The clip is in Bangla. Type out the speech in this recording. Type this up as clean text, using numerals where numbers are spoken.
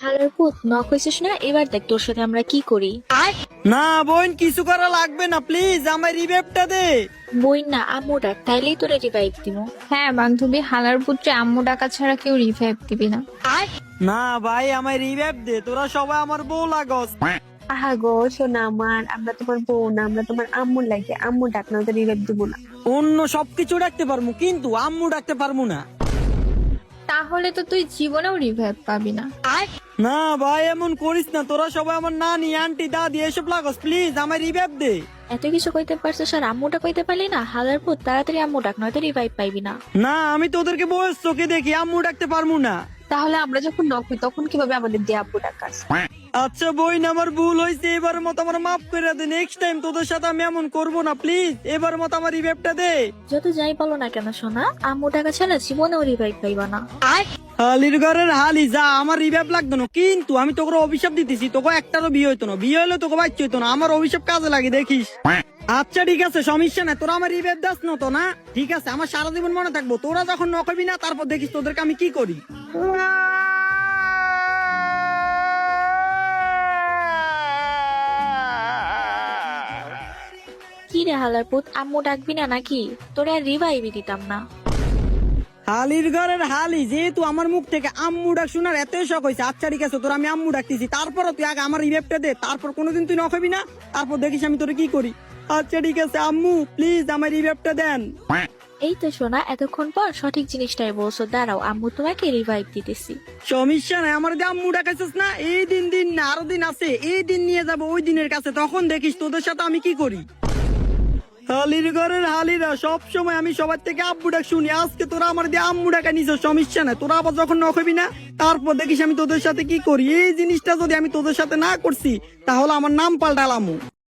শালার পুত নক হয়েছিস না, এবার দেখ তোর সাথে আমরা কি করি। না বোন, কিছু করা লাগবে না, প্লিজ আমার রিভেপটা দে। বই না আম্মু ডাক, তাইলেই তোরে রিভাইভ দিব। হ্যাঁ বান্ধবী, হালার পুত্রে আম্মু ডাকা ছাড়া কেউ রিভাইভ দিবি না। না ভাই, আমার রিভেপ দে, তোরা সবাই আমার বউ লাগস। আহা গো শোনা আমার, আমরা তোমার বউ না, আমরা তোমার আম্মুর লাগে। আম্মু ডাক না, ওদের রিভাইভ দিব না। অন্য সবকিছু ডাকতে পারবো কিন্তু আম্মু ডাকতে পারবো না। তাহলে তো তুই জীবনেও রিভাইভ পাবি না। না ভাই, এমন করিস না, তোরা সবাই আমার নানি আন্টি দাদি এসব লাগস, প্লিজ আমার রিভেপ দে। এত কিছু কইতে পারছিস আর আম্মুটা কইতে পারলি না? হালার পুত তাড়াতাড়ি আম্মু ডাক, নয়তো রিভাইভ পাইবি না। না, আমি তোদেরকে বয়স চোখে দেখি, আম্মু ডাকতে পারবো না। তাহলে আমরা যখন নক হই তখন কিভাবে আমাদের দিয়ে আব্বু ডাকাস? আচ্ছা বোন, আমার ভুল হয়েছে, এবার মতো আমার মাফ করে দে। নেক্সট টাইম তোদের সাথে আমি এমন করবো না, প্লিজ এবার মতো আমার রিভেপটা দে। যত যাই বলো না কেন সোনা, আম্মু টাকা ছাড়া জীবনেও রিভাইভ পাইবা না। হালির ঘরের হালি যা, আমার রিভেপ লাগতো না, কিন্তু আমি তোকে অভিশাপ দিতেছি, তোকে একটারও বিয়ে হইতো না, বিয়ে হলে তোকে বাচ্চা হইতো না, আমার অভিশাপ কাজে লাগে দেখিস। আচ্ছা ঠিক আছে, সমস্যা নাই, তোরা আমার রিভেপ দাস না তো? না ঠিক আছে, আমার সারা জীবন মনে থাকবো। তোরা যখন নকবি না, তারপর দেখিস তোদেরকে আমি কি করি। কি রে হালার পুত, আম্মু ডাকবি না নাকি? তোরে আর রিভাইভই দিতাম না। হালির ঘরের হালি, যেহেতু আমার মুখ থেকে আম্মু ডাক শোনার এতই শখ হয়েছে, আচ্ছা ঠিক আছে, তোর আমি আম্মু ডাকতেছি, তারপরও তুই আগে আমার রিভেপটা দে, তারপর কোনোদিন তুই নকবি না, তারপর দেখিস আমি তোরে কি করি। আচ্ছা ঠিক আছে আম্মু, প্লিজ আমার রিভেপটা দেন। এই তো সোনা, এতক্ষণ পর সঠিক জিনিসটাই বলছো, দাঁড়াও আম্মু তোমাকে রিভাইভ দিতেছি। সমস্যা নাই, আমার যে আম্মু ডাকাইছিস না, এই দিন দিন না আরো দিন আছে, এই দিন নিয়ে যাবো ওই দিনের কাছে, তখন দেখিস তোদের সাথে আমি কি করি। হালির ঘরের হালিরা, সব সময় আমি সবার থেকে আব্বু ডাক শুনি, আজকে তোরা আমার দিয়ে আম্মু ডাকা নিছ, সমস্যা নাই, তোরা আবার যখন নকবি না, তারপর দেখিস আমি তোদের সাথে কি করি। এই জিনিসটা যদি আমি তোদের সাথে না করছি, তাহলে আমার নাম পাল্টালামু।